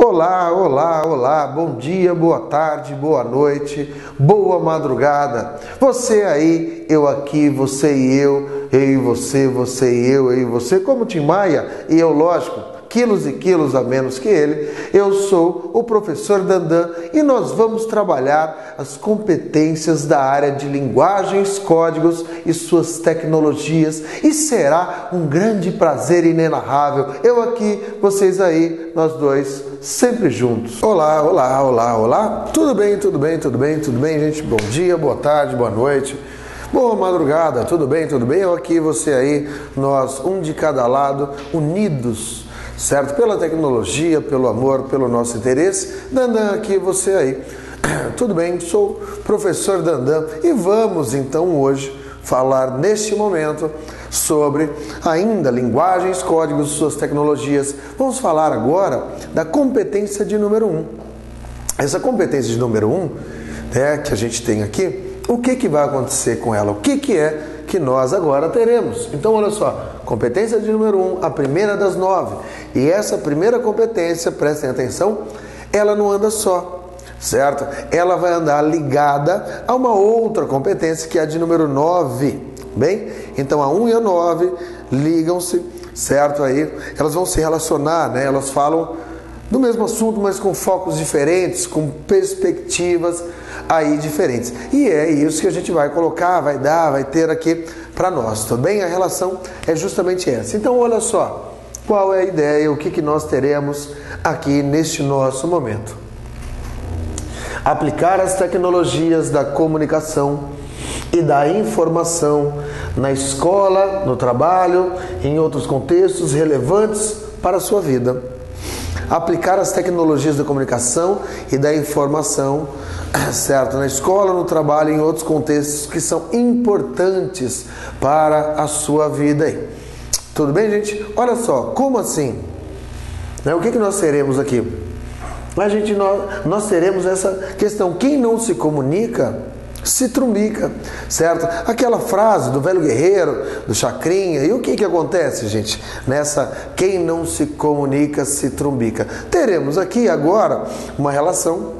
Olá, olá, olá, bom dia, boa tarde, boa noite, boa madrugada. Você aí, eu aqui, você e eu e você, você e eu e você, como Tim Maia e eu, lógico, quilos e quilos a menos que ele. Eu sou o professor Dandan e nós vamos trabalhar as competências da área de linguagens, códigos e suas tecnologias, e será um grande prazer inenarrável. Eu aqui, vocês aí, nós dois, sempre juntos. Olá, olá, olá, olá. Tudo bem, tudo bem, tudo bem, tudo bem, gente? Bom dia, boa tarde, boa noite. Boa madrugada, tudo bem, tudo bem? Eu aqui, você aí, nós, um de cada lado, unidos, certo? Pela tecnologia, pelo amor, pelo nosso interesse. Dandan aqui, você aí. Tudo bem? Sou o professor Dandan e vamos então hoje falar neste momento sobre ainda linguagens, códigos, suas tecnologias. Vamos falar agora da competência de número 1. Essa competência de número 1, que a gente tem aqui, o que vai acontecer com ela? O que é que nós agora teremos? Então, olha só, competência de número 1, a primeira das 9. E essa primeira competência, prestem atenção, ela não anda só, certo? Ela vai andar ligada a uma outra competência, que é a de número 9. Bem, então a 1 e a 9 ligam-se, certo? Aí elas vão se relacionar, né? Elas falam do mesmo assunto, mas com focos diferentes, com perspectivas aí diferentes. E é isso que a gente vai colocar, vai ter aqui para nós, tudo bem? A relação é justamente essa. Então, olha só, qual é a ideia, o que nós teremos aqui neste nosso momento. Aplicar as tecnologias da comunicação e da informação na escola, no trabalho, em outros contextos relevantes para a sua vida. Aplicar as tecnologias da comunicação e da informação, certo? Na escola, no trabalho, em outros contextos que são importantes para a sua vida aí. Tudo bem, gente? Olha só, como assim? O que nós teremos aqui? Nós teremos essa questão, quem não se comunica se trumbica, certo? Aquela frase do velho guerreiro, do Chacrinha, e o que acontece, gente? Nessa, quem não se comunica se trumbica. Teremos aqui agora uma relação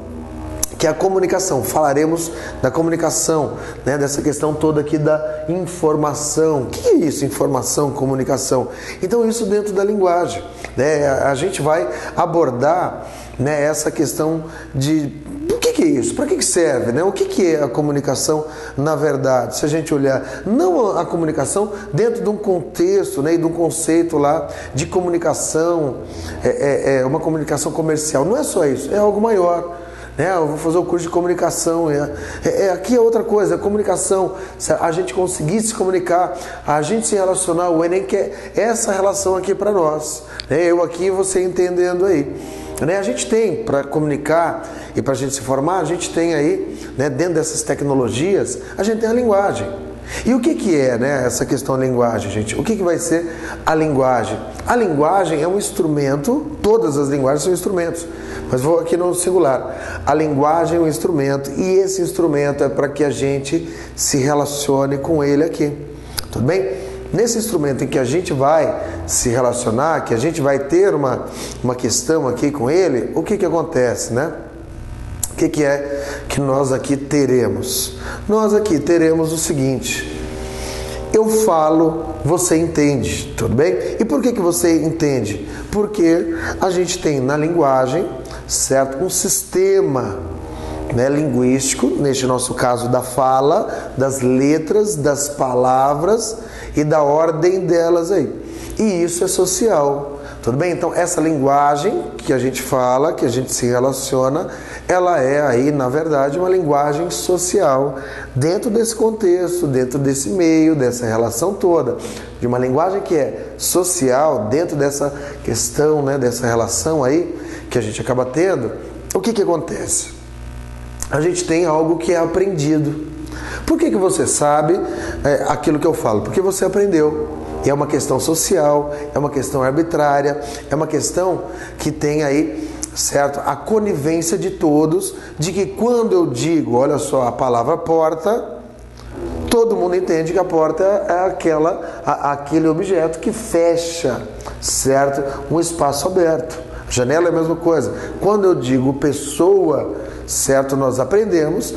que é a comunicação. Falaremos da comunicação, né? Dessa questão toda aqui da informação. O que é isso? Informação, comunicação. Então isso dentro da linguagem, né? A gente vai abordar, né, essa questão de o que é isso? Para que serve? Né? O que é a comunicação na verdade? Se a gente olhar, não a comunicação dentro de um contexto, né, e de um conceito lá de comunicação, uma comunicação comercial. Não é só isso, é algo maior. Eu vou fazer o curso de comunicação. Aqui é outra coisa, é comunicação. A gente conseguir se comunicar, a gente se relacionar, o Enem quer essa relação aqui para nós. Eu aqui e você entendendo aí. A gente tem, para comunicar e para a gente se formar, a gente tem aí, né, dentro dessas tecnologias, a gente tem a linguagem. E o que é, né, essa questão da linguagem, gente? O que vai ser a linguagem? A linguagem é um instrumento, todas as linguagens são instrumentos, mas vou aqui no singular. A linguagem é um instrumento e esse instrumento é para que a gente se relacione com ele aqui, tudo bem? Nesse instrumento em que a gente vai se relacionar, que a gente vai ter uma questão aqui com ele, o que acontece, né? O que é que nós aqui teremos? Nós aqui teremos o seguinte: eu falo, você entende, tudo bem? E por que você entende? Porque a gente tem na linguagem, certo, um sistema, né, linguístico, neste nosso caso da fala, das letras, das palavras e da ordem delas aí. E isso é social, tudo bem? Então essa linguagem que a gente fala, que a gente se relaciona, ela é aí, na verdade, uma linguagem social dentro desse contexto, dentro desse meio, dessa relação toda, de uma linguagem que é social, dentro dessa questão, né, dessa relação aí que a gente acaba tendo. O que acontece? A gente tem algo que é aprendido. Por que você sabe aquilo que eu falo? Porque você aprendeu. E é uma questão social, é uma questão arbitrária, é uma questão que tem aí, certo, a conivência de todos, de que quando eu digo, olha só, a palavra porta, todo mundo entende que a porta é aquele objeto que fecha, certo, um espaço aberto. Janela é a mesma coisa. Quando eu digo pessoa, certo, nós aprendemos,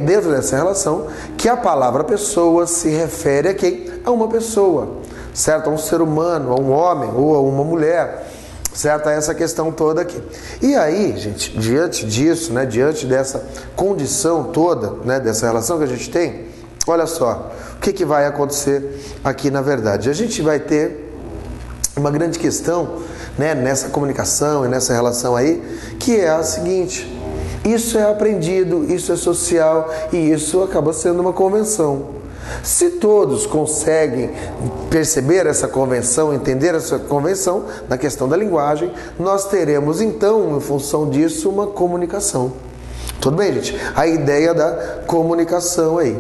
dentro dessa relação, que a palavra pessoa se refere a quem? A uma pessoa, certo? A um ser humano, a um homem ou a uma mulher, certo? A essa questão toda aqui. E aí, gente, diante disso, né, diante dessa condição toda, né, dessa relação que a gente tem, olha só, o que vai acontecer aqui na verdade? A gente vai ter uma grande questão, né, nessa comunicação e nessa relação aí, que é a seguinte: isso é aprendido, isso é social e isso acaba sendo uma convenção. Se todos conseguem perceber essa convenção, entender essa convenção na questão da linguagem, nós teremos então, em função disso, uma comunicação. Tudo bem, gente? A ideia da comunicação aí.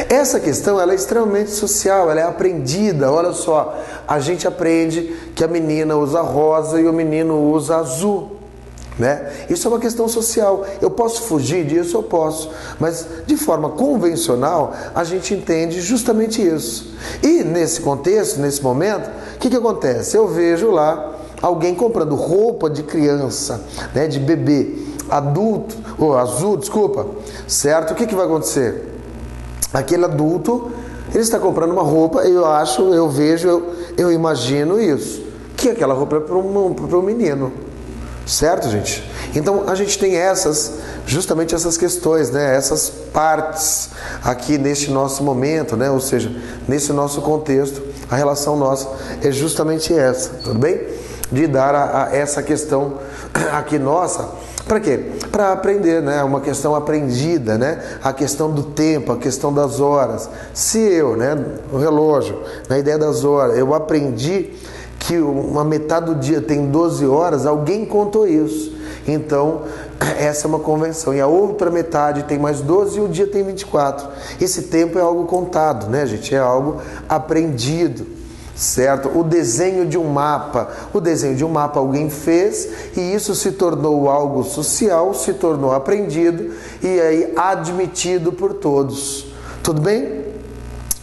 Essa questão ela é extremamente social, ela é aprendida. Olha só, a gente aprende que a menina usa rosa e o menino usa azul, né? Isso é uma questão social. Eu posso fugir disso? Eu posso. Mas de forma convencional, a gente entende justamente isso. E nesse contexto, nesse momento, o que acontece? Eu vejo lá alguém comprando roupa de criança, né, de bebê, adulto, ou azul, desculpa, certo? O que vai acontecer? Aquele adulto, ele está comprando uma roupa, eu vejo, eu imagino isso, que aquela roupa é para um menino, certo, gente? Então a gente tem justamente essas questões, né? Essas partes aqui neste nosso momento, né? Ou seja, nesse nosso contexto, a relação nossa é justamente essa, tudo bem? De dar a essa questão aqui nossa. Para quê? Para aprender, né? Uma questão aprendida, né? A questão do tempo, a questão das horas. Se eu, né? O relógio, na ideia das horas, eu aprendi que uma metade do dia tem 12 horas, alguém contou isso. Então, essa é uma convenção. E a outra metade tem mais 12 e o dia tem 24. Esse tempo é algo contado, né, gente? É algo aprendido. Certo? O desenho de um mapa alguém fez e isso se tornou algo social, se tornou aprendido e aí admitido por todos. Tudo bem?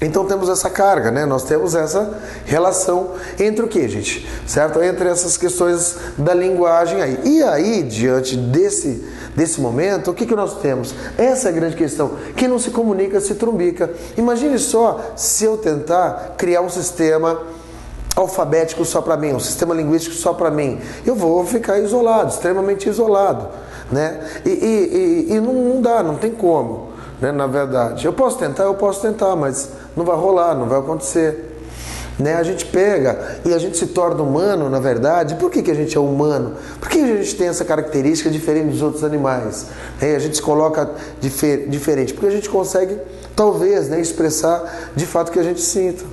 Então temos essa carga, né? Nós temos essa relação entre o que, gente? Certo? Entre essas questões da linguagem aí. E aí, diante desse momento, o que nós temos? Essa é a grande questão. Quem não se comunica se trumbica. Imagine só se eu tentar criar um sistema alfabético só para mim, um sistema linguístico só para mim. Eu vou ficar isolado, extremamente isolado, né? E não dá, não tem como, né? Na verdade, eu posso tentar, mas não vai rolar, não vai acontecer. Né? A gente pega e a gente se torna humano, na verdade. Por que a gente é humano? Por que a gente tem essa característica diferente dos outros animais? A gente se coloca diferente, porque a gente consegue, talvez, né, expressar de fato o que a gente sinta.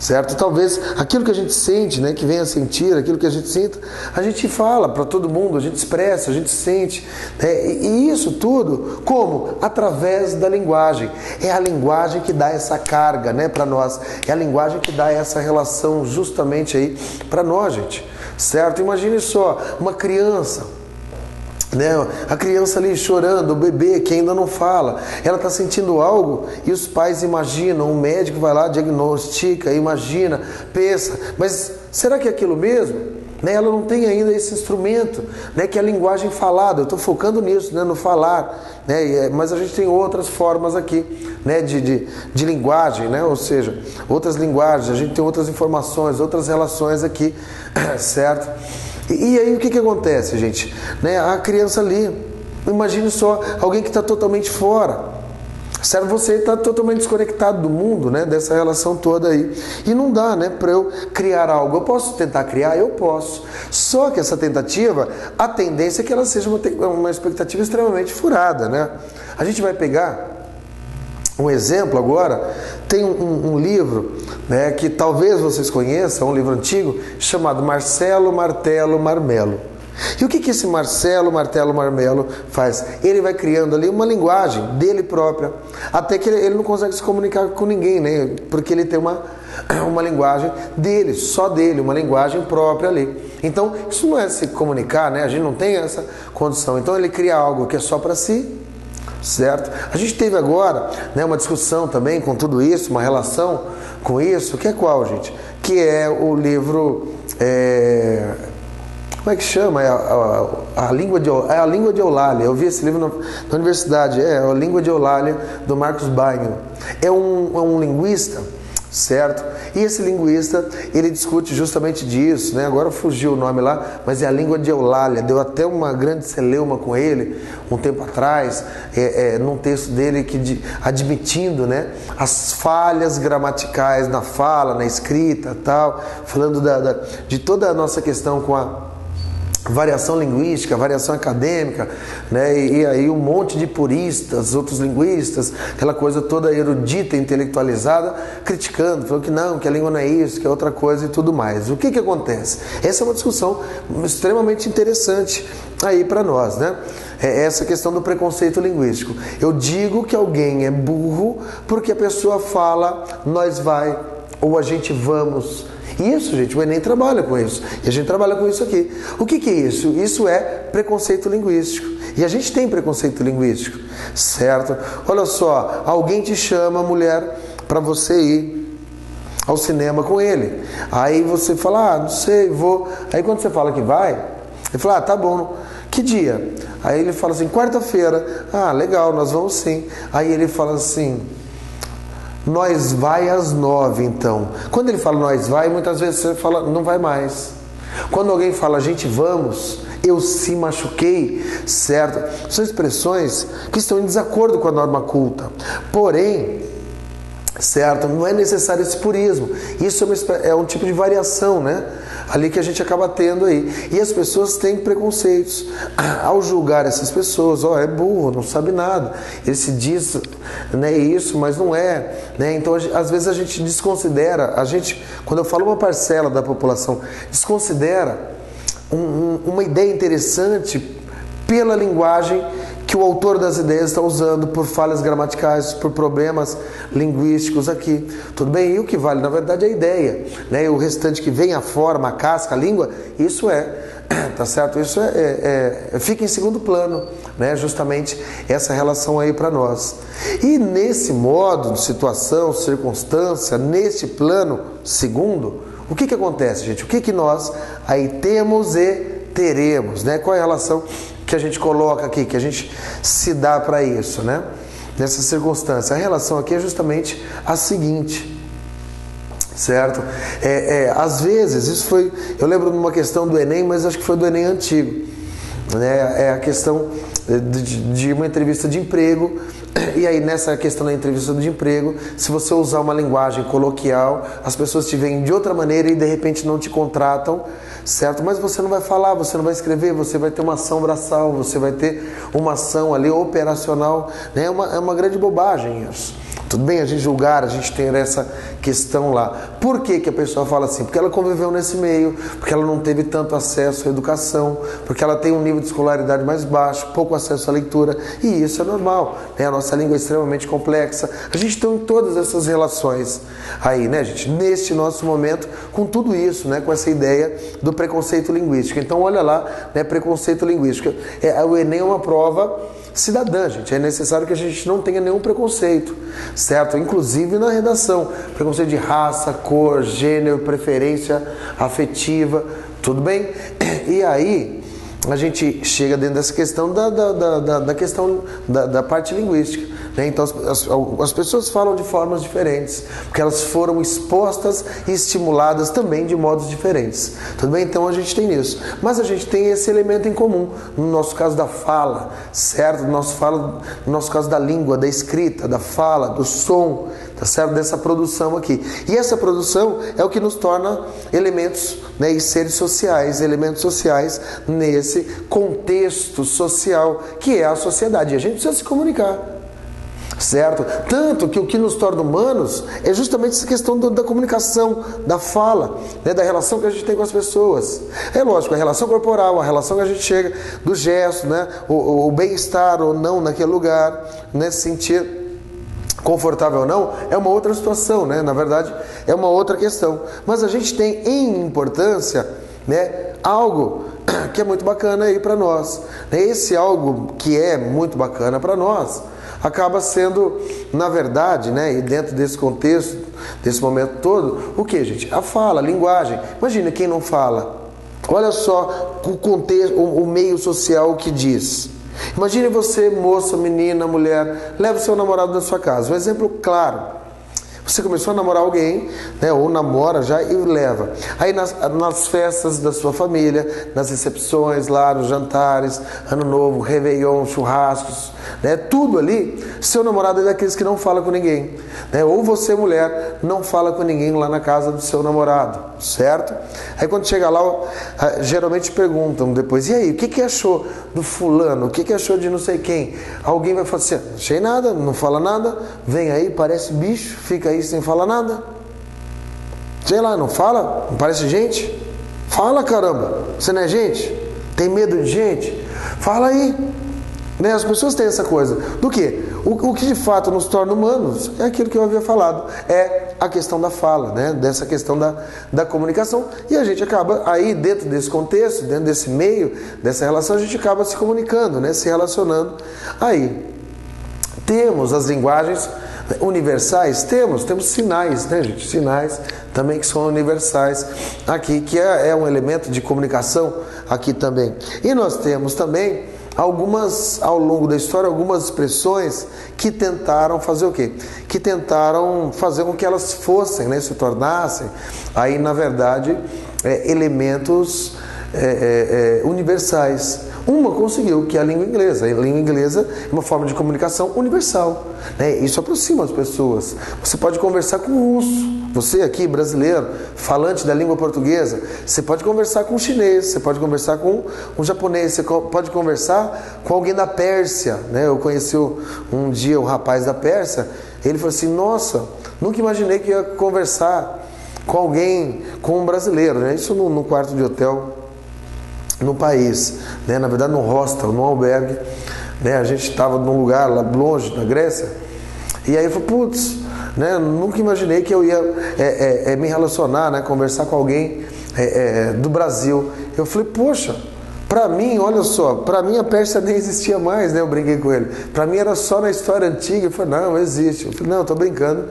Certo? Talvez aquilo que a gente sente, né, que venha a sentir, aquilo que a gente sinta, a gente fala para todo mundo, a gente expressa, a gente sente, né? E isso tudo, como? Através da linguagem. É a linguagem que dá essa carga, né, para nós. É a linguagem que dá essa relação justamente aí para nós, gente. Certo? Imagine só, uma criança, né? A criança ali chorando, o bebê que ainda não fala, ela está sentindo algo e os pais imaginam, o médico vai lá, diagnostica, imagina, pensa, mas será que é aquilo mesmo? Né? Ela não tem ainda esse instrumento, né? Que é a linguagem falada. Eu estou focando nisso, né? No falar, né? Mas a gente tem outras formas aqui, né? de linguagem, né? Ou seja, outras linguagens, a gente tem outras informações, outras relações aqui, certo? E aí o que acontece, gente? Né? A criança ali, imagine só, alguém que está totalmente fora, certo? Você está totalmente desconectado do mundo, né? Dessa relação toda aí. E não dá, né, para eu criar algo. Eu posso tentar criar? Eu posso. Só que essa tentativa, a tendência é que ela seja uma expectativa extremamente furada, né? A gente vai pegar um exemplo agora, tem um livro, né, que talvez vocês conheçam, um livro antigo, chamado Marcelo Martelo Marmelo. E o que esse Marcelo Martelo Marmelo faz? Ele vai criando ali uma linguagem dele própria, até que ele não consegue se comunicar com ninguém, né? Porque ele tem uma linguagem dele, só dele, uma linguagem própria ali. Então, isso não é se comunicar, né? A gente não tem essa condição. Então, ele cria algo que é só para si, certo? A gente teve agora, né, uma discussão também com tudo isso, uma relação com isso, que é qual, gente? Que é o livro como é que chama? A língua de Eulália. Eu vi esse livro na universidade. A Língua de Eulália, do Marcos Bainho. É um linguista, certo? E esse linguista, ele discute justamente disso, né? Agora fugiu o nome lá, mas é a Língua de Eulália. Deu até uma grande celeuma com ele um tempo atrás, num texto dele admitindo, né, as falhas gramaticais na fala, na escrita, tal, falando de toda a nossa questão com a variação linguística, variação acadêmica, né? E aí um monte de puristas, outros linguistas, aquela coisa toda erudita, intelectualizada, criticando, falando que não, que a língua não é isso, que é outra coisa e tudo mais. O que acontece? Essa é uma discussão extremamente interessante aí para nós, né? Essa questão do preconceito linguístico. Eu digo que alguém é burro porque a pessoa fala nós vai ou a gente vamos. Isso, gente, o Enem trabalha com isso. E a gente trabalha com isso aqui. O que é isso? Isso é preconceito linguístico. E a gente tem preconceito linguístico, certo? Olha só, alguém te chama, mulher, para você ir ao cinema com ele. Aí você fala, não sei, vou. Aí quando você fala que vai, ele fala, tá bom. Que dia? Aí ele fala assim, quarta-feira. Ah, legal, nós vamos sim. Aí ele fala assim, nós vai às 9, então. Quando ele fala nós vai, muitas vezes você fala não vai mais. Quando alguém fala gente vamos, eu se machuquei, certo? São expressões que estão em desacordo com a norma culta. Porém, certo, não é necessário esse purismo. Isso é um tipo de variação, né? Ali que a gente acaba tendo aí. E as pessoas têm preconceitos. Ao julgar essas pessoas, é burro, não sabe nada. Ele se diz, né, isso, mas não é. Né? Então, às vezes a gente desconsidera, quando eu falo uma parcela da população, desconsidera uma ideia interessante pela linguagem que o autor das ideias está usando, por falhas gramaticais, por problemas linguísticos aqui. Tudo bem? E o que vale, na verdade, é a ideia. Né? E o restante que vem, a forma, a casca, a língua, isso tá certo? Isso fica em segundo plano, né? Justamente essa relação aí para nós. E nesse modo de situação, circunstância, neste plano segundo, o que acontece, gente? O que nós aí temos e teremos, né? Qual é a relação que a gente coloca aqui, que a gente se dá para isso, né? Nessa circunstância. A relação aqui é justamente a seguinte, certo? Às vezes, isso foi, eu lembro de uma questão do Enem, mas acho que foi do Enem antigo, né? É a questão de uma entrevista de emprego. E aí nessa questão da entrevista de emprego, se você usar uma linguagem coloquial, as pessoas te veem de outra maneira e de repente não te contratam, certo? Mas você não vai falar, você não vai escrever, você vai ter uma ação braçal, você vai ter uma ação ali operacional, né? É uma grande bobagem isso. Tudo bem a gente julgar, a gente ter essa questão lá. Por que a pessoa fala assim? Porque ela conviveu nesse meio, porque ela não teve tanto acesso à educação, porque ela tem um nível de escolaridade mais baixo, pouco acesso à leitura, e isso é normal, né? A nossa língua é extremamente complexa. A gente tem todas essas relações aí, né, gente? Neste nosso momento, com tudo isso, né? Com essa ideia do preconceito linguístico. Então, olha lá, né? Preconceito linguístico. O Enem é uma prova cidadã, gente. É necessário que a gente não tenha nenhum preconceito, certo? Inclusive na redação. Preconceito de raça, cor, gênero, preferência afetiva, tudo bem? E aí a gente chega dentro dessa questão da parte linguística, né? Então as pessoas falam de formas diferentes, porque elas foram expostas e estimuladas também de modos diferentes. Tudo bem? Então a gente tem isso. Mas a gente tem esse elemento em comum, no nosso caso da fala, certo? No nosso caso da língua, da escrita, da fala, do som, tá certo? Dessa produção aqui. E essa produção é o que nos torna elementos, né, e seres sociais, elementos sociais nesse contexto social que é a sociedade. E a gente precisa se comunicar, certo? Tanto que o que nos torna humanos é justamente essa questão da comunicação, da fala, né, da relação que a gente tem com as pessoas. É lógico, a relação corporal, a relação que a gente chega do gesto, né, o bem-estar ou não naquele lugar, né, se sentir confortável ou não, é uma outra situação, né? Na verdade, é uma outra questão. Mas a gente tem em importância, né, algo que é muito bacana aí para nós. Esse algo que é muito bacana para nós acaba sendo, na verdade, né, e dentro desse contexto, desse momento todo, o que, gente? A fala, a linguagem. Imagina quem não fala. Olha só o contexto, o meio social que diz. Imagine você, moça, menina, mulher, leva o seu namorado na sua casa. Um exemplo claro. Você começou a namorar alguém, né, ou namora já e leva. Aí nas festas da sua família, nas recepções lá, nos jantares, Ano Novo, Réveillon, churrascos, né, tudo ali, seu namorado é daqueles que não fala com ninguém. Né, ou você, mulher, não fala com ninguém lá na casa do seu namorado, certo? Aí quando chega lá, geralmente perguntam depois, e aí, o que achou do fulano? O que achou de não sei quem? Alguém vai falar assim, achei nada, não fala nada, vem aí, parece bicho, fica aí sem falar nada. Sei lá, não fala? Não parece gente? Fala, caramba! Você não é gente? Tem medo de gente? Fala aí! Né? As pessoas têm essa coisa. Do quê? O que de fato nos torna humanos é aquilo que eu havia falado. É a questão da fala, né? Dessa questão da comunicação. E a gente acaba aí, dentro desse contexto, dentro desse meio, dessa relação, a gente acaba se comunicando, né? Se relacionando. Aí, temos as linguagens universais, temos sinais, né, gente? Sinais também que são universais aqui, que é um elemento de comunicação aqui também. E nós temos também algumas, ao longo da história, algumas expressões que tentaram fazer o quê? Que tentaram fazer com que elas fossem, né, se tornassem, aí na verdade, elementos universais. Uma conseguiu, que é a língua inglesa. A língua inglesa é uma forma de comunicação universal, né? Isso aproxima as pessoas. Você pode conversar com um russo, você aqui, brasileiro, falante da língua portuguesa, você pode conversar com um chinês, você pode conversar com um japonês, você pode conversar com alguém da Pérsia, né? Eu conheci um dia um rapaz da Pérsia, ele falou assim, nossa, nunca imaginei que ia conversar com alguém, com um brasileiro, né? Isso no quarto de hotel no país, né? Na verdade no hostel, no albergue, né? A gente estava num lugar lá longe, na Grécia, e aí eu falei, putz, né? Nunca imaginei que eu ia me relacionar, né? Conversar com alguém do Brasil. Eu falei, poxa, pra mim, olha só, pra mim a Pérsia nem existia mais, né? Eu brinquei com ele, pra mim era só na história antiga. Eu falei, não, existe. Eu falei, não, tô brincando,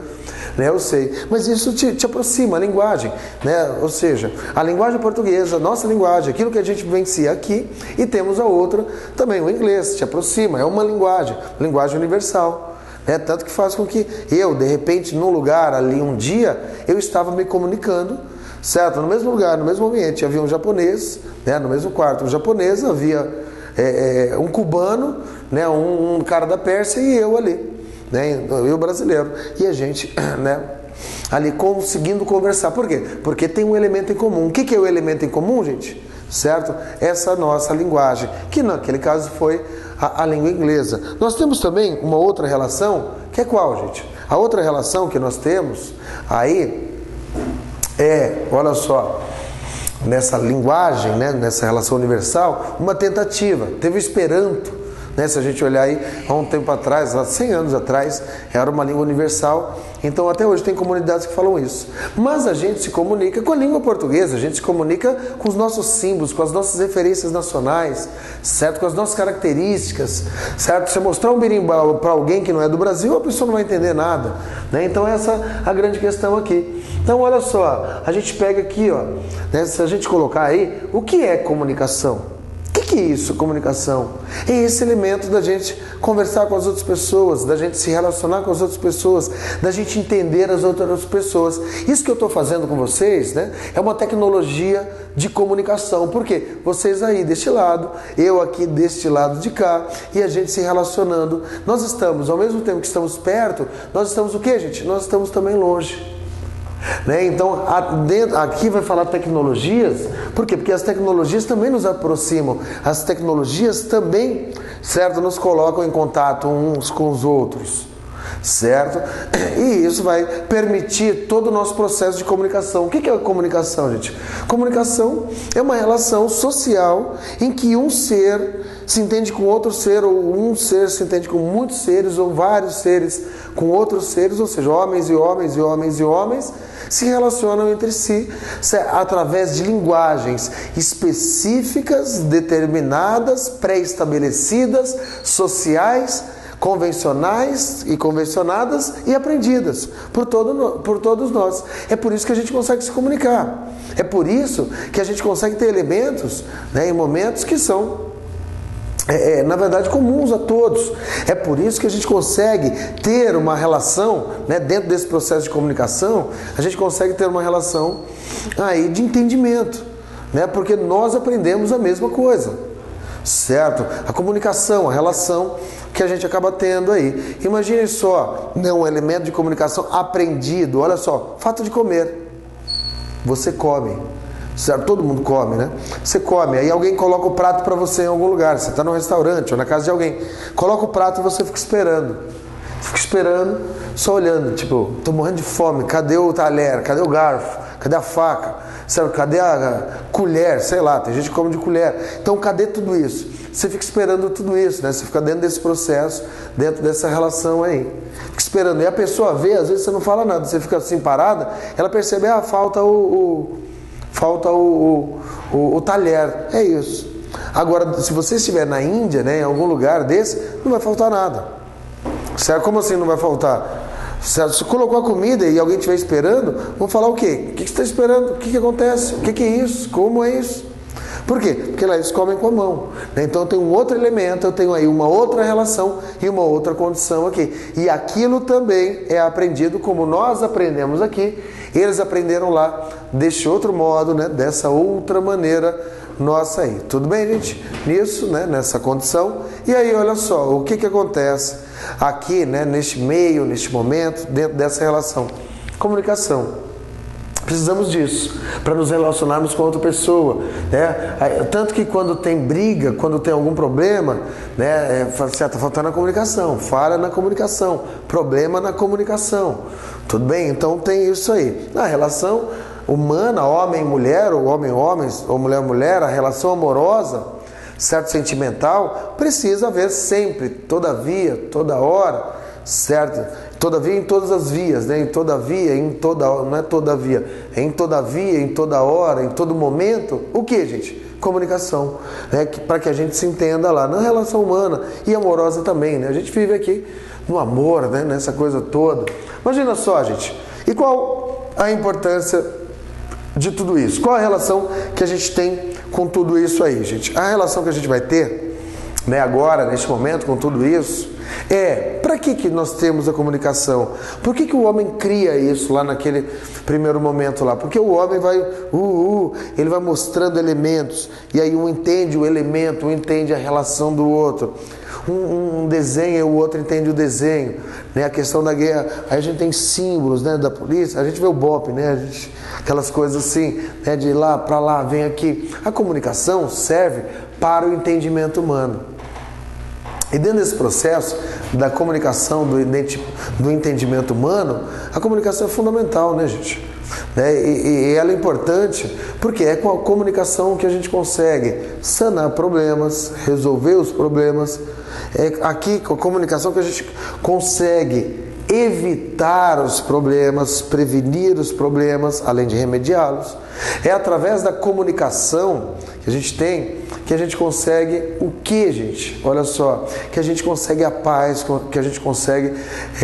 né? Eu sei, mas isso te aproxima, a linguagem, né? Ou seja, a linguagem portuguesa, a nossa linguagem, aquilo que a gente vivencia aqui, e temos a outra também, o inglês, te aproxima, é uma linguagem universal, né? Tanto que faz com que eu, de repente, num lugar ali um dia, eu estava me comunicando, certo? No mesmo lugar, no mesmo ambiente, havia um japonês, né? No mesmo quarto, um japonês, havia um cubano, né? Um cara da Pérsia e eu ali, né? Eu brasileiro, e a gente, né, ali conseguindo conversar. Por quê? Porque tem um elemento em comum. O que é o elemento em comum, gente? Certo? Essa nossa linguagem, que naquele caso foi a língua inglesa. Nós temos também uma outra relação, que é qual, gente? A outra relação que nós temos aí olha só, nessa linguagem, né, nessa relação universal, uma tentativa. Teve o Esperanto, né? Se a gente olhar aí, há um tempo atrás, há 100 anos atrás, era uma língua universal. Então até hoje tem comunidades que falam isso. Mas a gente se comunica com a língua portuguesa, a gente se comunica com os nossos símbolos, com as nossas referências nacionais, certo? Com as nossas características, certo? Se eu mostrar um berimbau para alguém que não é do Brasil, a pessoa não vai entender nada, né? Então essa é a grande questão aqui. Então olha só, a gente pega aqui, ó, né? Se a gente colocar aí, o que é comunicação? O que é isso, comunicação? É esse elemento da gente conversar com as outras pessoas, da gente se relacionar com as outras pessoas, da gente entender as outras pessoas. Isso que eu estou fazendo com vocês, né, é uma tecnologia de comunicação. Por quê? Vocês aí deste lado, eu aqui deste lado de cá, e a gente se relacionando. Nós estamos, ao mesmo tempo que estamos perto, nós estamos o quê, gente? Nós estamos também longe. Né? Então, aqui vai falar tecnologias, por quê? Porque as tecnologias também nos aproximam, as tecnologias também, certo, nos colocam em contato uns com os outros, certo? E isso vai permitir todo o nosso processo de comunicação. O que é a comunicação, gente? Comunicação é uma relação social em que um ser se entende com outro ser, ou um ser se entende com muitos seres, ou vários seres com outros seres, ou seja, homens e homens e homens e homens, se relacionam entre si através de linguagens específicas, determinadas, pré-estabelecidas, sociais, convencionais e convencionadas e aprendidas por todos nós. É por isso que a gente consegue se comunicar. É por isso que a gente consegue ter elementos, né, em momentos que são na verdade comuns a todos. É por isso que a gente consegue ter uma relação, né, dentro desse processo de comunicação, a gente consegue ter uma relação aí de entendimento, né, porque nós aprendemos a mesma coisa, certo? A comunicação, a relação que a gente acaba tendo aí. Imagine só, né, um elemento de comunicação aprendido. Olha só, fato de comer. Você come. Certo? Todo mundo come, né? Você come, aí alguém coloca o prato para você em algum lugar. Você está num restaurante ou na casa de alguém. Coloca o prato e você fica esperando. Fica esperando, só olhando. Tipo, tô morrendo de fome. Cadê o talher? Cadê o garfo? Cadê a faca? Sabe? Cadê a colher? Sei lá, tem gente que come de colher. Então, cadê tudo isso? Você fica esperando tudo isso, né? Você fica dentro desse processo, dentro dessa relação aí. Fica esperando. E a pessoa vê, às vezes você não fala nada. Você fica assim parada, ela percebe, falta o talher, é isso. Agora, se você estiver na Índia, né, em algum lugar desse, não vai faltar nada. Certo? Como assim não vai faltar? Certo? Se colocou a comida e alguém estiver esperando, vão falar o quê? O que você está esperando? O que acontece? O que é isso? Como é isso? Por quê? Porque lá eles comem com a mão, né? Então eu tenho um outro elemento, eu tenho aí uma outra relação e uma outra condição aqui. E aquilo também é aprendido como nós aprendemos aqui. Eles aprenderam lá deste outro modo, né? Dessa outra maneira nossa aí. Tudo bem, gente? Nisso, né? Nessa condição. E aí, olha só, o que acontece aqui, né? Neste meio, neste momento, dentro dessa relação. Comunicação. Precisamos disso para nos relacionarmos com outra pessoa, né? Tanto que quando tem briga, quando tem algum problema, né? Está faltando a comunicação, falha na comunicação, problema na comunicação. Tudo bem? Então tem isso aí. Na relação humana, homem-mulher, ou homem-homem, ou mulher-mulher, a relação amorosa, certo? Sentimental, precisa haver sempre, todavia, toda hora, certo? Todavia, em todas as vias, né? Em todavia, em toda, não é todavia, é em todavia, em toda hora, em todo momento. O que, gente? Comunicação, né? Para que a gente se entenda lá na relação humana e amorosa também, né? A gente vive aqui no amor, né? Nessa coisa toda. Imagina só, gente. E qual a importância de tudo isso? Qual a relação que a gente tem com tudo isso aí, gente? A relação que a gente vai ter, né, agora, neste momento, com tudo isso, para que nós temos a comunicação? Por que o homem cria isso lá naquele primeiro momento lá? Porque o homem vai, ele vai mostrando elementos, e aí um entende o elemento, um entende a relação do outro. Um desenha, o outro entende o desenho, né? A questão da guerra, aí a gente tem símbolos, né, da polícia, a gente vê o BOPE, né? Aquelas coisas assim, né, de lá para lá, vem aqui. A comunicação serve para o entendimento humano. E dentro desse processo da comunicação, do entendimento humano, a comunicação é fundamental, né, gente? E ela é importante porque é com a comunicação que a gente consegue sanar problemas, resolver os problemas. É aqui com a comunicação que a gente consegue evitar os problemas, prevenir os problemas, além de remediá-los. É através da comunicação que a gente tem que a gente consegue o que, gente? Olha só, que a gente consegue a paz, que a gente consegue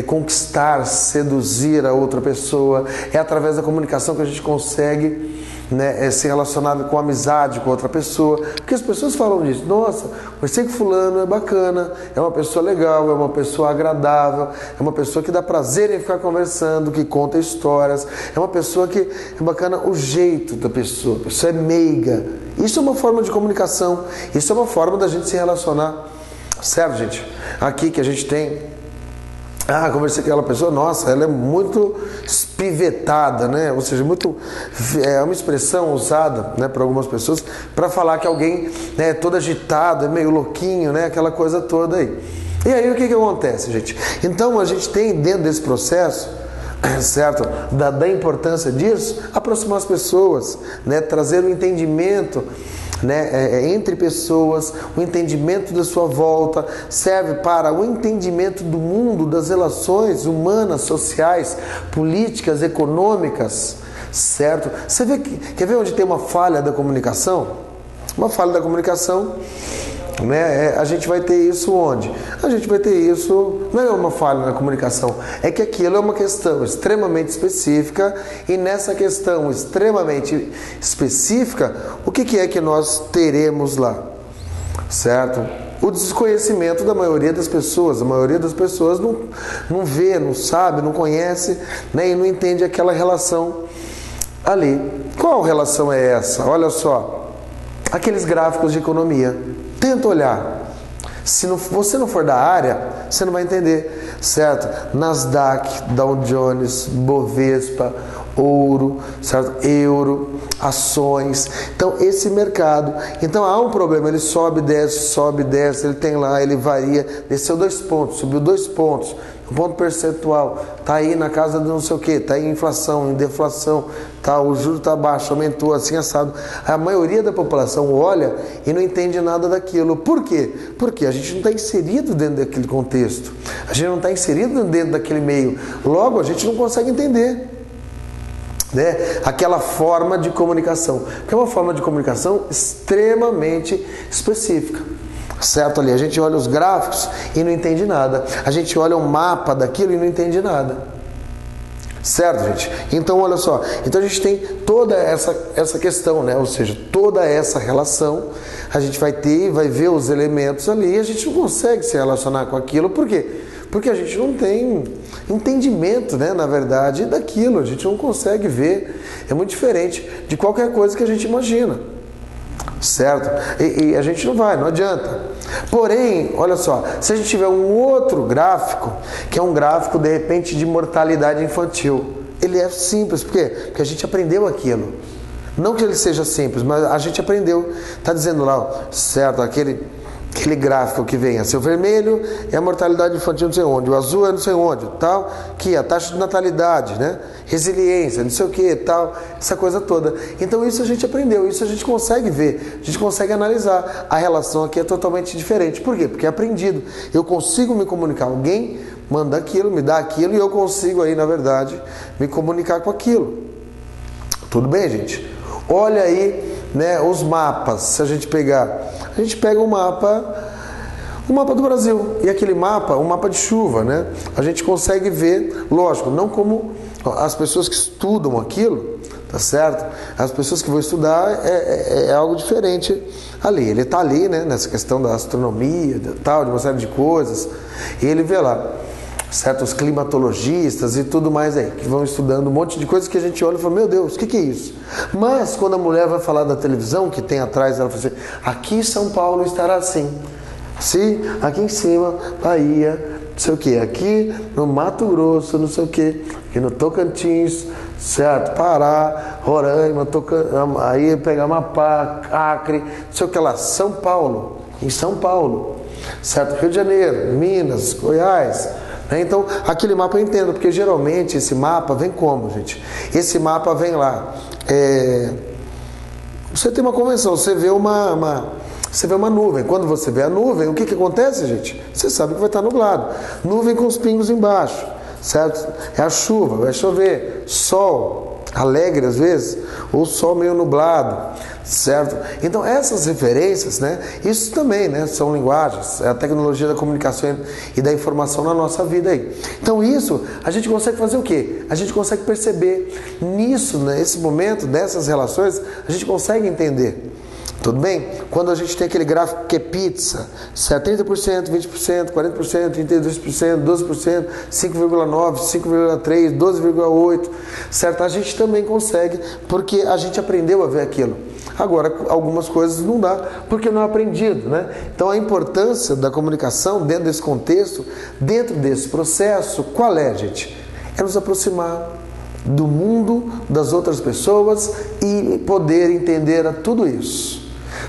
conquistar, seduzir a outra pessoa. É através da comunicação que a gente consegue, né, se relacionar com amizade com outra pessoa. Porque as pessoas falam disso. Nossa, eu sei que fulano é bacana, é uma pessoa legal, é uma pessoa agradável, é uma pessoa que dá prazer em ficar conversando, que conta histórias, é uma pessoa que é bacana o jeito da pessoa, a pessoa é meiga. Isso é uma forma de comunicação, isso é uma forma da gente se relacionar. Certo, gente? Aqui que a gente tem... conversei com aquela pessoa, nossa, ela é muito espivetada, né? Ou seja, é uma expressão usada, né, por algumas pessoas para falar que alguém, né, é todo agitado, é meio louquinho, né? Aquela coisa toda aí. E aí o que acontece, gente? Então a gente tem dentro desse processo, certo? Da importância disso, aproximar as pessoas, né? Trazer o entendimento, né, entre pessoas, o entendimento da sua volta, serve para o entendimento do mundo, das relações humanas, sociais, políticas, econômicas, certo? Você vê quer ver onde tem uma falha da comunicação? Uma falha da comunicação né, a gente vai ter isso onde? A gente vai ter isso, não é uma falha na comunicação, é que aquilo é uma questão extremamente específica, e nessa questão extremamente específica, o que é que nós teremos lá? Certo? O desconhecimento da maioria das pessoas. A maioria das pessoas não vê, não sabe, não conhece, né, e não entende aquela relação ali. Qual relação é essa? Olha só, aqueles gráficos de economia. Tenta olhar. Se você não for da área, você não vai entender, certo? Nasdaq, Dow Jones, Bovespa, ouro, certo? Euro, ações. Então, esse mercado. Então, há um problema. Ele sobe, desce, ele tem lá, ele varia. Desceu 2 pontos, subiu 2 pontos. Um ponto percentual. Está aí na casa de não sei o que. Está aí em inflação, em deflação. Tá, o juro está baixo, aumentou, assim assado. A maioria da população olha e não entende nada daquilo. Por quê? Porque a gente não está inserido dentro daquele contexto. A gente não está inserido dentro daquele meio. Logo, a gente não consegue entender, né, aquela forma de comunicação, que é uma forma de comunicação extremamente específica, certo? Ali a gente olha os gráficos e não entende nada, a gente olha um mapa daquilo e não entende nada, certo, gente? Então olha só, então a gente tem toda essa questão, né? Ou seja, toda essa relação a gente vai ter e vai ver os elementos ali, e a gente não consegue se relacionar com aquilo. Por quê? Porque a gente não tem entendimento, né, na verdade, daquilo. A gente não consegue ver. É muito diferente de qualquer coisa que a gente imagina, certo? E a gente não adianta. Porém, olha só, se a gente tiver um outro gráfico, que é um gráfico, de repente, de mortalidade infantil, ele é simples. Por quê? Porque a gente aprendeu aquilo. Não que ele seja simples, mas a gente aprendeu. Está dizendo lá, certo, aquele gráfico que vem, assim, o vermelho é a mortalidade infantil não sei onde, o azul é não sei onde, tal, que a taxa de natalidade, né, resiliência, não sei o que, tal, essa coisa toda. Então isso a gente aprendeu, isso a gente consegue ver, a gente consegue analisar. A relação aqui é totalmente diferente. Por quê? Porque é aprendido. Eu consigo me comunicar, alguém manda aquilo, me dá aquilo, e eu consigo aí, na verdade, me comunicar com aquilo. Tudo bem, gente? Olha aí, né, os mapas. Se a gente pega um mapa do Brasil, e aquele mapa, um mapa de chuva, né? A gente consegue ver, lógico, não como as pessoas que estudam aquilo, tá certo? As pessoas que vão estudar é algo diferente ali. Ele está ali, né, nessa questão da astronomia, tal, de uma série de coisas, e ele vê lá certos climatologistas e tudo mais aí, que vão estudando um monte de coisas que a gente olha e fala, meu Deus, o que é isso? Mas quando a mulher vai falar da televisão, que tem atrás, ela fala assim, aqui São Paulo estará assim. Sim, aqui em cima, Bahia, não sei o que, aqui no Mato Grosso, não sei o que, aqui no Tocantins, certo? Pará, Roraima, aí pegar Amapá, Acre, não sei o que lá, São Paulo, em São Paulo, certo? Rio de Janeiro, Minas, Goiás. Então, aquele mapa eu entendo, porque geralmente esse mapa vem como, gente? Esse mapa vem lá. Você tem uma convenção, você vê uma nuvem. Quando você vê a nuvem, o que acontece, gente? Você sabe que vai estar nublado. Nuvem com os pingos embaixo, certo? É a chuva, vai chover. Sol, alegre às vezes, ou sol meio nublado, certo? Então essas referências, né, isso também, né, são linguagens, é a tecnologia da comunicação e da informação na nossa vida aí. Então isso, a gente consegue fazer o quê? A gente consegue perceber nisso, nesse momento, dessas relações, a gente consegue entender. Tudo bem? Quando a gente tem aquele gráfico que é pizza, 30%, 20%, 40%, 32%, 12%, 5,9%, 5,3%, 12,8%, certo? A gente também consegue, porque a gente aprendeu a ver aquilo. Agora, algumas coisas não dá, porque não é aprendido, né? Então, a importância da comunicação dentro desse contexto, dentro desse processo, qual é, gente? É nos aproximar do mundo, das outras pessoas e poder entender a tudo isso.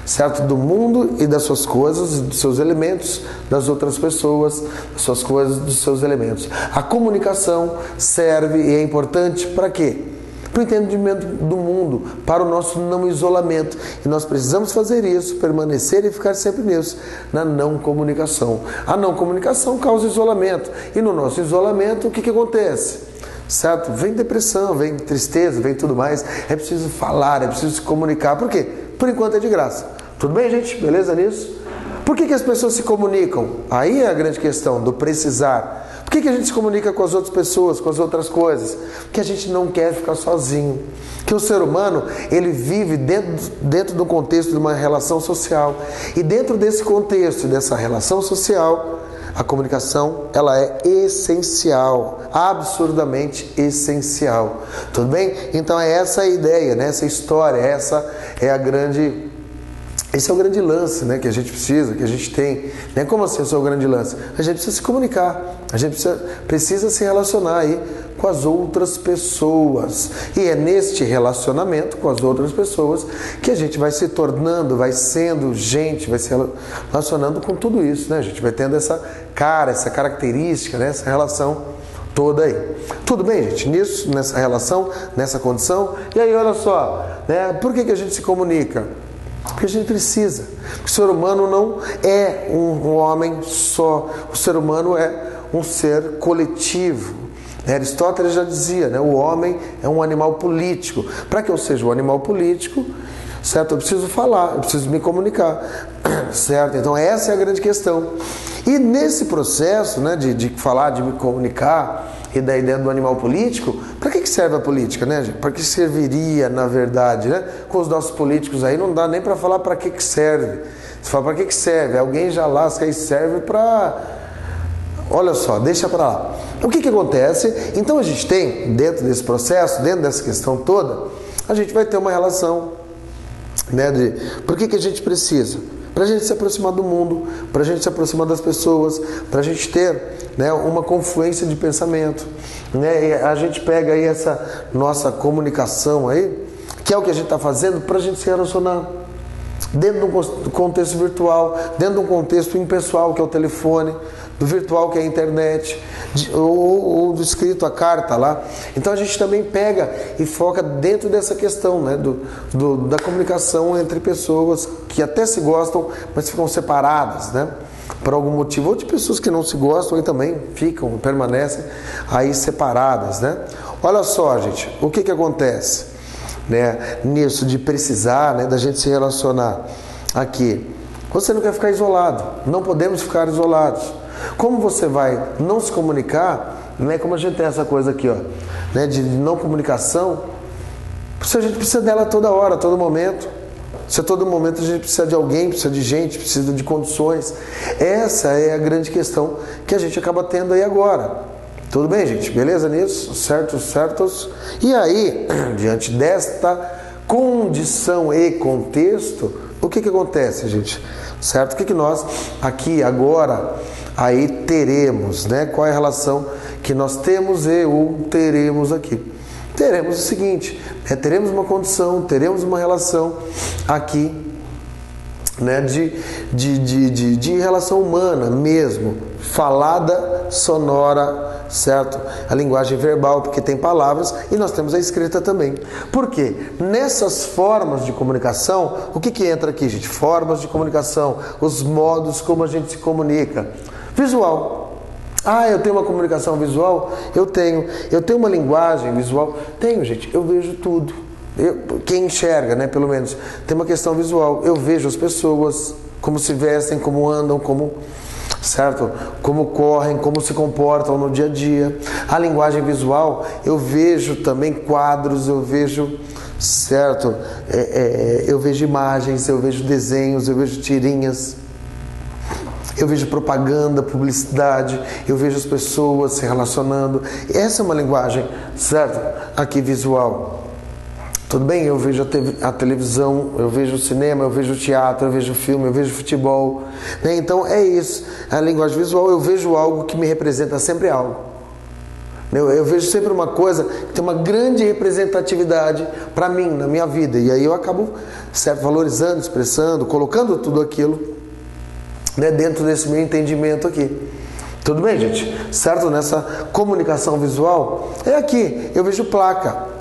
Certo? Do mundo e das suas coisas, dos seus elementos, das outras pessoas, das suas coisas, dos seus elementos. A comunicação serve e é importante para quê? Para o entendimento do mundo, para o nosso não isolamento. E nós precisamos fazer isso, permanecer e ficar sempre nisso, na não comunicação. A não comunicação causa isolamento. E no nosso isolamento, o que acontece? Certo? Vem depressão, vem tristeza, vem tudo mais. É preciso falar, é preciso se comunicar. Por quê? Por enquanto é de graça. Tudo bem, gente? Beleza nisso? Por que as pessoas se comunicam? Aí é a grande questão do precisar. Por que a gente se comunica com as outras pessoas, com as outras coisas? Porque a gente não quer ficar sozinho. Que o ser humano, ele vive dentro do contexto de uma relação social. E dentro desse contexto, dessa relação social, a comunicação, ela é essencial, absurdamente essencial. Tudo bem? Então é essa a ideia, né? Essa história, esse é o grande lance, né, que a gente precisa, que a gente tem. Né? Como assim esse é o grande lance? A gente precisa se comunicar, a gente precisa se relacionar aí com as outras pessoas. E é neste relacionamento com as outras pessoas que a gente vai se tornando, vai sendo gente, vai se relacionando com tudo isso, né? A gente vai tendo essa característica, né? Essa relação toda aí. Tudo bem, gente? Nessa relação, nessa condição. E aí, olha só, né? Por que a gente se comunica? Porque a gente precisa. O ser humano não é um homem só. O ser humano é um ser coletivo. Aristóteles já dizia, né? O homem é um animal político. Para que eu seja um animal político, certo? Eu preciso falar, eu preciso me comunicar, certo? Então essa é a grande questão. E nesse processo, né, de falar, de me comunicar, e da ideia do animal político, para que serve a política, né, gente? Para que serviria, na verdade, né? Com os nossos políticos aí não dá nem para falar para que serve. Você fala para que serve? Alguém já lasca aí, serve para... Olha só, deixa para lá. O que acontece? Então a gente tem, dentro desse processo, dentro dessa questão toda, a gente vai ter uma relação, né, de por que a gente precisa? Para a gente se aproximar do mundo, para a gente se aproximar das pessoas, para a gente ter, né, uma confluência de pensamento, né? E a gente pega aí essa nossa comunicação aí, que é o que a gente está fazendo para a gente se relacionar dentro de um contexto virtual, dentro de um contexto impessoal, que é o telefone, do virtual, que é a internet, ou do escrito, a carta lá. Então a gente também pega e foca dentro dessa questão, né, da comunicação entre pessoas que até se gostam, mas ficam separadas, né, por algum motivo, ou de pessoas que não se gostam e também permanecem aí separadas, né. Olha só, gente, o que acontece, né, nisso de precisar, né, da gente se relacionar aqui. Você não quer ficar isolado, não podemos ficar isolados. Como você vai não se comunicar, né, como a gente tem essa coisa aqui, ó, né, de não comunicação, a gente precisa dela toda hora, a todo momento. Se a todo momento a gente precisa de alguém, precisa de gente, precisa de condições. Essa é a grande questão que a gente acaba tendo aí agora. Tudo bem, gente? Beleza nisso? Certos? E aí, diante desta condição e contexto, o que acontece, gente? Certo? O que nós aqui agora aí teremos, né? Qual é a relação que nós temos ou teremos aqui? Teremos o seguinte, né? Teremos uma condição, teremos uma relação aqui, né? De relação humana mesmo, falada, sonora, certo? A linguagem verbal, porque tem palavras, e nós temos a escrita também. Por quê? Nessas formas de comunicação, o que entra aqui, gente? Formas de comunicação, os modos como a gente se comunica. Visual. Ah, eu tenho uma comunicação visual? Eu tenho uma linguagem visual? Tenho, gente, eu vejo tudo. Quem enxerga, né, pelo menos, tem uma questão visual. Eu vejo as pessoas, como se vestem, como andam, certo? Como correm, como se comportam no dia a dia. A linguagem visual, eu vejo também quadros, eu vejo, certo? Eu vejo imagens, eu vejo desenhos, eu vejo tirinhas. Eu vejo propaganda, publicidade, eu vejo as pessoas se relacionando. Essa é uma linguagem, certo? Aqui visual. Tudo bem? Eu vejo a televisão, eu vejo o cinema, eu vejo o teatro, eu vejo o filme, eu vejo o futebol. Né? Então é isso. A linguagem visual, eu vejo algo que me representa sempre algo. Eu vejo sempre uma coisa que tem uma grande representatividade para mim, na minha vida. E aí eu acabo, certo, valorizando, expressando, colocando tudo aquilo, né, dentro desse meu entendimento aqui. Tudo bem, gente? Certo? Nessa comunicação visual, é aqui, eu vejo placa.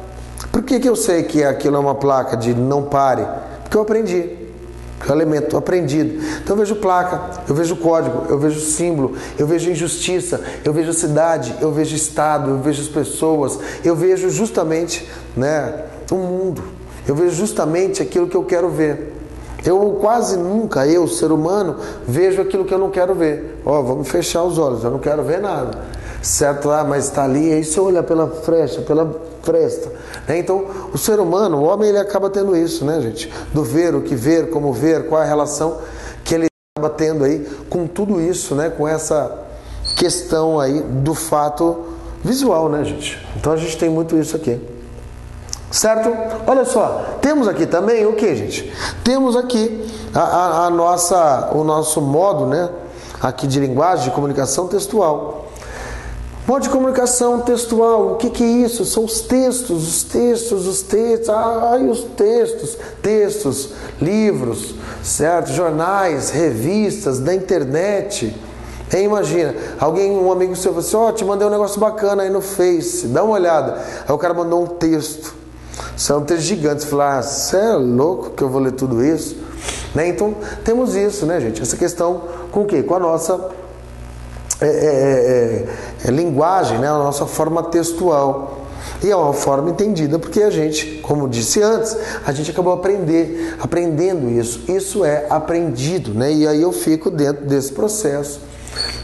Por que eu sei que aquilo é uma placa de não pare? Porque eu aprendi. Porque é um elemento aprendido. Então eu vejo placa, eu vejo código, eu vejo símbolo, eu vejo injustiça, eu vejo cidade, eu vejo estado, eu vejo as pessoas, eu vejo justamente, né, o mundo. Eu vejo justamente aquilo que eu quero ver. Eu quase nunca, eu, ser humano, vejo aquilo que eu não quero ver. Vamos fechar os olhos, eu não quero ver nada. Certo? Mas está ali, aí se eu olhar pela fresta. Né? Então, o ser humano, o homem, ele acaba tendo isso, né, gente? Do ver, o que ver, como ver, qual é a relação que ele acaba tendo aí com tudo isso, né? Com essa questão aí do fato visual, né, gente? Então, a gente tem muito isso aqui. Certo? Olha só, temos aqui também o que, gente? Temos aqui o nosso modo, né? Aqui de linguagem, de comunicação textual. Modo de comunicação textual, o que é isso? São os textos, textos, livros, certo? Jornais, revistas, da internet. Imagina, um amigo seu falou assim, te mandei um negócio bacana aí no Face, dá uma olhada. Aí o cara mandou um texto. São textos gigantes. Falar, você é louco que eu vou ler tudo isso? Né? Então, temos isso, né, gente? Essa questão com o quê? Com a nossa linguagem, né? A nossa forma textual. E é uma forma entendida, porque a gente, como disse antes, a gente acabou aprendendo isso. Isso é aprendido, né? E aí eu fico dentro desse processo,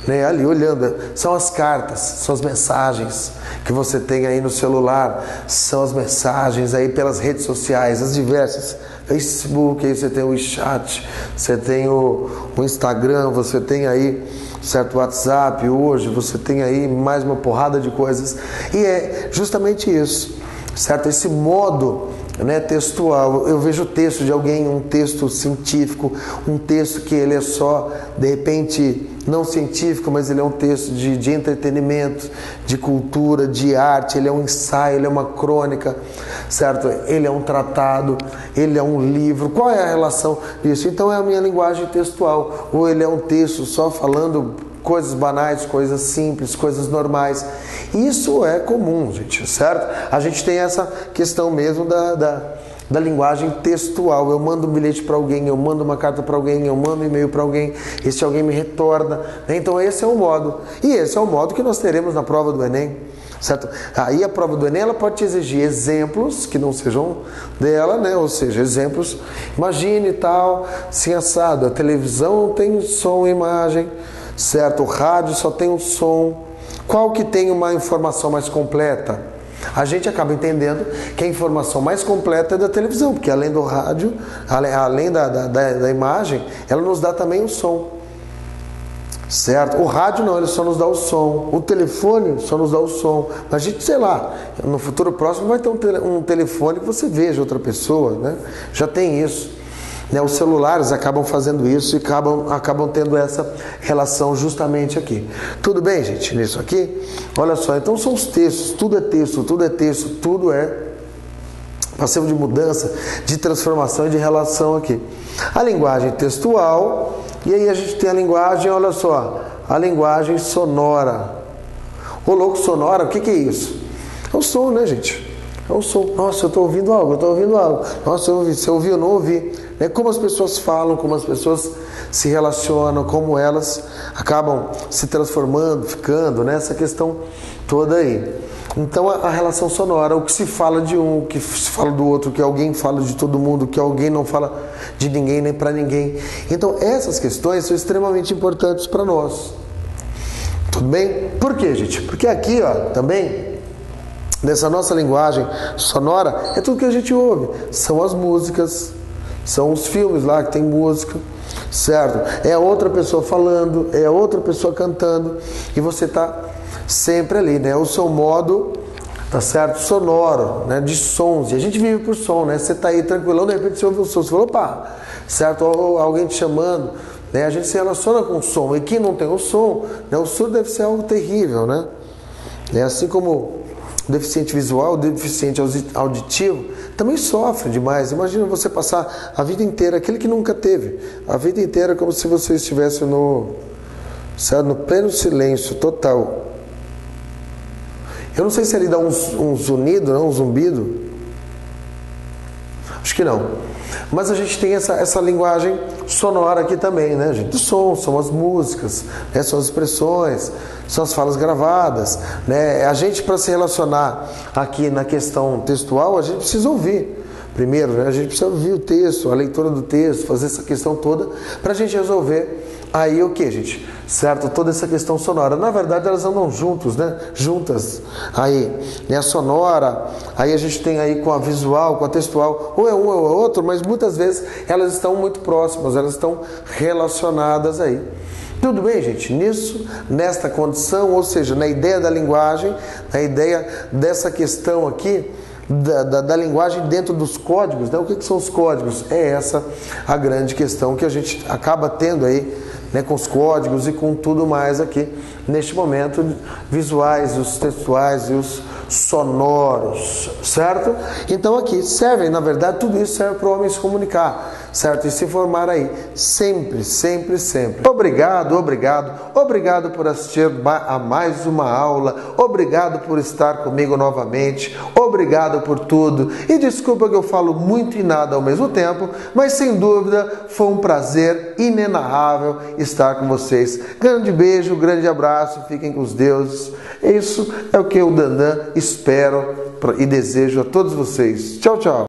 né? Ali olhando, são as cartas, são as mensagens que você tem aí no celular, são as mensagens aí pelas redes sociais, as diversas, Facebook, aí você tem o WeChat, você tem o Instagram, você tem aí, certo, WhatsApp, hoje você tem aí mais uma porrada de coisas, e é justamente isso, certo, esse modo, né, textual. Eu vejo o texto de alguém, um texto científico, um texto que ele é só, de repente, não científico, mas ele é um texto de entretenimento, de cultura, de arte, ele é um ensaio, ele é uma crônica, certo? Ele é um tratado, ele é um livro. Qual é a relação disso? Então é a minha linguagem textual, ou ele é um texto só falando coisas banais, coisas simples, coisas normais. Isso é comum, gente, certo? A gente tem essa questão mesmo da linguagem textual. Eu mando um bilhete para alguém, eu mando uma carta para alguém, eu mando um e-mail para alguém, esse alguém me retorna. Então esse é o modo. E esse é o modo que nós teremos na prova do Enem. Certo? Aí a prova do Enem ela pode te exigir exemplos que não sejam dela, né? Ou seja, exemplos, imagine tal, assim assado, a televisão tem som e imagem, certo? O rádio só tem o som. Qual que tem uma informação mais completa? A gente acaba entendendo que a informação mais completa é da televisão, porque além do rádio, além da imagem, ela nos dá também o som. Certo? O rádio não, ele só nos dá o som. O telefone só nos dá o som. Mas a gente, sei lá, no futuro próximo vai ter um telefone que você veja outra pessoa, né? Já tem isso. Né? Os celulares acabam fazendo isso e acabam tendo essa relação justamente aqui. Tudo bem, gente, nisso aqui? Olha só, então são os textos, tudo é texto, tudo é passivo de mudança, de transformação e de relação aqui. A linguagem textual, e aí a gente tem a linguagem, olha só, a linguagem sonora. O louco sonora, o que é isso? É o som, né, gente? É o som. Nossa, eu estou ouvindo algo. Nossa, você ouviu, eu não ouvi. É como as pessoas falam, como as pessoas se relacionam, como elas acabam se transformando, ficando, né? Essa questão toda aí. Então a relação sonora, o que se fala de um, o que se fala do outro, o que alguém fala de todo mundo, o que alguém não fala de ninguém nem para ninguém. Então essas questões são extremamente importantes para nós. Tudo bem? Por quê, gente? Porque aqui, ó, também, nessa nossa linguagem sonora, é tudo que a gente ouve. São as músicas, são os filmes lá que tem música, certo? É outra pessoa falando, é outra pessoa cantando, e você está sempre ali, né? O seu modo, tá certo? Sonoro, né? De sons. E a gente vive por som, né? Você tá aí tranquilão, de repente você ouve o som, você fala, opa, certo? Ou alguém te chamando, né? A gente se relaciona com o som. E quem não tem o som, né? O surdo deve ser algo terrível, né? Assim como o deficiente visual, o deficiente auditivo, também sofre demais. Imagina você passar a vida inteira, aquele que nunca teve, a vida inteira como se você estivesse no pleno silêncio total. Eu não sei se ele dá um zunido, não, um zumbido. Acho que não. Mas a gente tem essa linguagem sonora aqui também, né, gente? O som, são as músicas, né? São as expressões, são as falas gravadas, né? A gente, para se relacionar aqui na questão textual, a gente precisa ouvir. primeiro, né? A gente precisa ouvir o texto, a leitura do texto, fazer essa questão toda para a gente resolver aí o que, gente? Certo? Toda essa questão sonora. Na verdade, elas andam juntos, né? Juntas. Aí, né? A sonora, aí a gente tem aí com a visual, com a textual, ou é um ou é outro, mas muitas vezes elas estão muito próximas, elas estão relacionadas aí. Tudo bem, gente? Nisso, nesta condição, ou seja, na ideia da linguagem, na ideia dessa questão aqui, da linguagem dentro dos códigos, né? O que são os códigos? É essa a grande questão que a gente acaba tendo aí, né, com os códigos e com tudo mais aqui, neste momento, visuais, os textuais e os sonoros, certo? Então aqui servem, na verdade, tudo isso serve para o homem se comunicar, certo? E se formar aí, sempre, sempre, sempre. Obrigado, obrigado, obrigado por assistir a mais uma aula, obrigado por estar comigo novamente, obrigado por tudo, e desculpa que eu falo muito e nada ao mesmo tempo, mas sem dúvida foi um prazer inenarrável estar com vocês. Grande beijo, grande abraço, fiquem com os deuses. Isso é o que o Dandan espero e desejo a todos vocês. Tchau, tchau.